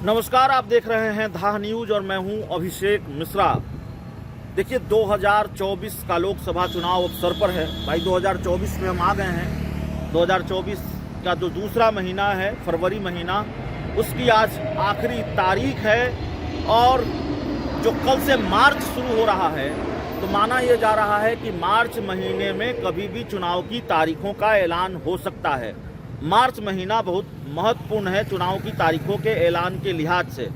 नमस्कार, आप देख रहे हैं धा न्यूज और मैं हूं अभिषेक मिश्रा। देखिए 2024 का लोकसभा चुनाव अब सर पर है। भाई 2024 में हम आ गए हैं। 2024 का जो दूसरा महीना है, फरवरी महीना, उसकी आज आखिरी तारीख है और जो कल से मार्च शुरू हो रहा है तो माना यह जा रहा है कि मार्च महीने में कभी भी चुनाव की तारीखों का ऐलान हो सकता है। मार्च महीना बहुत महत्वपूर्ण है चुनाव की तारीखों के ऐलान के लिहाज से।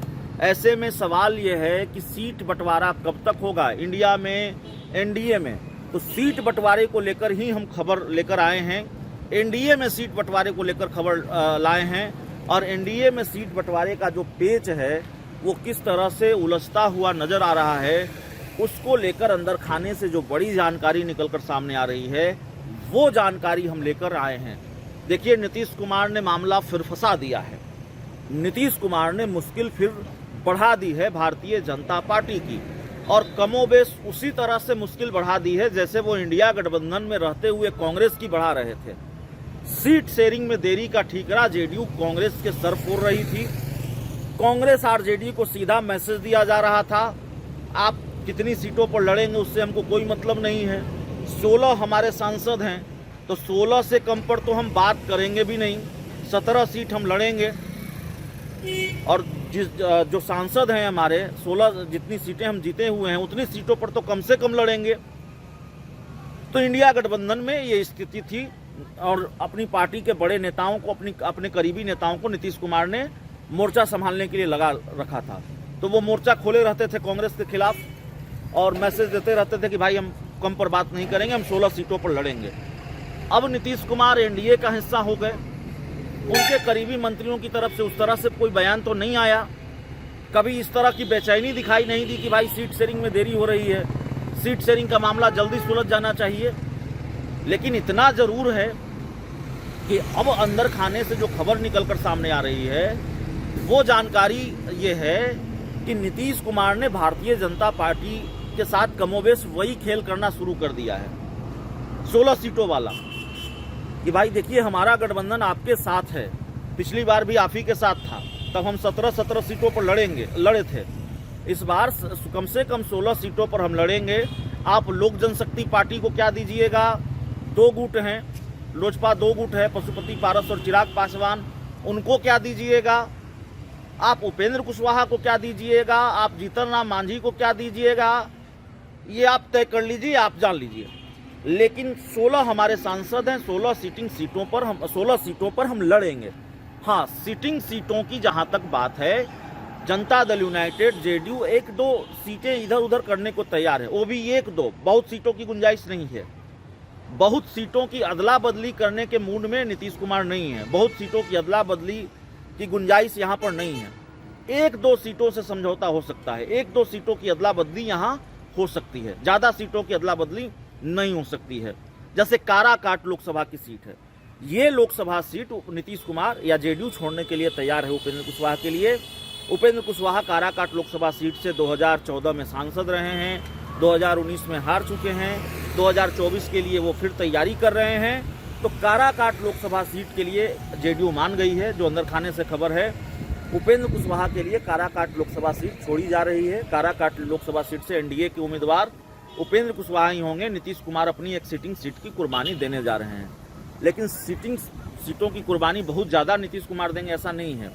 ऐसे में सवाल यह है कि सीट बंटवारा कब तक होगा इंडिया में, एनडीए में। तो सीट बंटवारे को लेकर ही हम खबर लेकर आए हैं। एनडीए में सीट बंटवारे को लेकर खबर लाए हैं और एनडीए में सीट बंटवारे का जो पेच है वो किस तरह से उलझता हुआ नजर आ रहा है, उसको लेकर अंदर खाने से जो बड़ी जानकारी निकलकर सामने आ रही है वो जानकारी हम लेकर आए हैं। देखिए, नीतीश कुमार ने मामला फिर फंसा दिया है। नीतीश कुमार ने मुश्किल फिर बढ़ा दी है भारतीय जनता पार्टी की, और कमोबेश उसी तरह से मुश्किल बढ़ा दी है जैसे वो इंडिया गठबंधन में रहते हुए कांग्रेस की बढ़ा रहे थे। सीट शेयरिंग में देरी का ठीकरा जेडीयू कांग्रेस के सर फोड़ रही थी। कांग्रेस आरजेडी को सीधा मैसेज दिया जा रहा था, आप कितनी सीटों पर लड़ेंगे उससे हमको कोई मतलब नहीं है। 16 हमारे सांसद हैं तो 16 से कम पर तो हम बात करेंगे भी नहीं। 17 सीट हम लड़ेंगे और जो सांसद हैं हमारे 16 जितनी सीटें हम जीते हुए हैं उतनी सीटों पर तो कम से कम लड़ेंगे। तो इंडिया गठबंधन में ये स्थिति थी और अपनी पार्टी के बड़े नेताओं को, अपने करीबी नेताओं को नीतीश कुमार ने मोर्चा संभालने के लिए लगा रखा था। तो वो मोर्चा खोले रहते थे कांग्रेस के खिलाफ और मैसेज देते रहते थे कि भाई हम कम पर बात नहीं करेंगे, हम 16 सीटों पर लड़ेंगे। अब नीतीश कुमार एनडीए का हिस्सा हो गए। उनके करीबी मंत्रियों की तरफ से उस तरह से कोई बयान तो नहीं आया, कभी इस तरह की बेचैनी दिखाई नहीं दी कि भाई सीट शेयरिंग में देरी हो रही है, सीट शेयरिंग का मामला जल्दी सुलझ जाना चाहिए। लेकिन इतना जरूर है कि अब अंदर खाने से जो खबर निकलकर सामने आ रही है वो जानकारी ये है कि नीतीश कुमार ने भारतीय जनता पार्टी के साथ कमोबेश वही खेल करना शुरू कर दिया है, 16 सीटों वाला, कि भाई देखिए हमारा गठबंधन आपके साथ है, पिछली बार भी आप ही के साथ था, तब हम 17 सीटों पर लड़े थे। इस बार कम से कम 16 सीटों पर हम लड़ेंगे। आप लोक जनशक्ति पार्टी को क्या दीजिएगा? 2 गुट हैं, लोजपा 2 गुट है, पशुपति पारस और चिराग पासवान, उनको क्या दीजिएगा? आप उपेंद्र कुशवाहा को क्या दीजिएगा? आप जीतन राम मांझी को क्या दीजिएगा? ये आप तय कर लीजिए, आप जान लीजिए। लेकिन 16 हमारे सांसद हैं, 16 सीटों पर हम लड़ेंगे। हाँ, सिटिंग सीटों की जहां तक बात है, जनता दल यूनाइटेड, जेडीयू 1-2 सीटें इधर उधर करने को तैयार है, वो भी 1-2, बहुत सीटों की गुंजाइश नहीं है। बहुत सीटों की अदला बदली करने के मूड में नीतीश कुमार नहीं है। बहुत सीटों की अदला बदली की गुंजाइश यहाँ पर नहीं है। 1-2 सीटों से समझौता हो सकता है, 1-2 सीटों की अदला बदली यहाँ हो सकती है, ज्यादा सीटों की अदला बदली नहीं हो सकती है। जैसे काराकाट लोकसभा की सीट है, ये लोकसभा सीट नीतीश कुमार या जेडीयू छोड़ने के लिए तैयार है उपेंद्र कुशवाहा के लिए। उपेंद्र कुशवाहा काराकाट लोकसभा सीट से 2014 में सांसद रहे हैं, 2019 में हार चुके हैं, 2024 के लिए वो फिर तैयारी कर रहे हैं। तो काराकाट लोकसभा सीट के लिए जेडीयू मान गई है, जो अंदर खाने से खबर है। उपेंद्र कुशवाहा के लिए काराकाट लोकसभा सीट छोड़ी जा रही है। काराकाट लोकसभा सीट से एनडीए के उम्मीदवार उपेंद्र कुशवाहा ही होंगे। नीतीश कुमार अपनी एक सिटिंग सीट की कुर्बानी देने जा रहे हैं, लेकिन सिटिंग सीटों की कुर्बानी बहुत ज़्यादा नीतीश कुमार देंगे ऐसा नहीं है।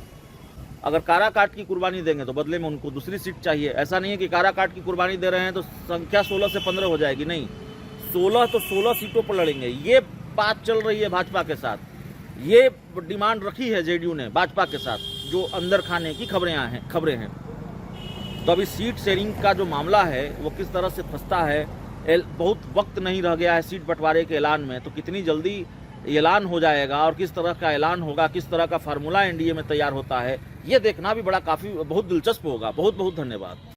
अगर काराकाट की कुर्बानी देंगे तो बदले में उनको दूसरी सीट चाहिए। ऐसा नहीं है कि काराकाट की कुर्बानी दे रहे हैं तो संख्या 16 से 15 हो जाएगी, नहीं, 16 तो 16 सीटों पर लड़ेंगे। ये बात चल रही है भाजपा के साथ, ये डिमांड रखी है जेडीयू ने भाजपा के साथ, जो अंदर खाने की खबरें हैं। तो अभी सीट शेयरिंग का जो मामला है वो किस तरह से फंसता है, बहुत वक्त नहीं रह गया है सीट बंटवारे के ऐलान में, तो कितनी जल्दी ऐलान हो जाएगा और किस तरह का ऐलान होगा, किस तरह का फार्मूला एनडीए में तैयार होता है, ये देखना भी बहुत दिलचस्प होगा। बहुत बहुत धन्यवाद।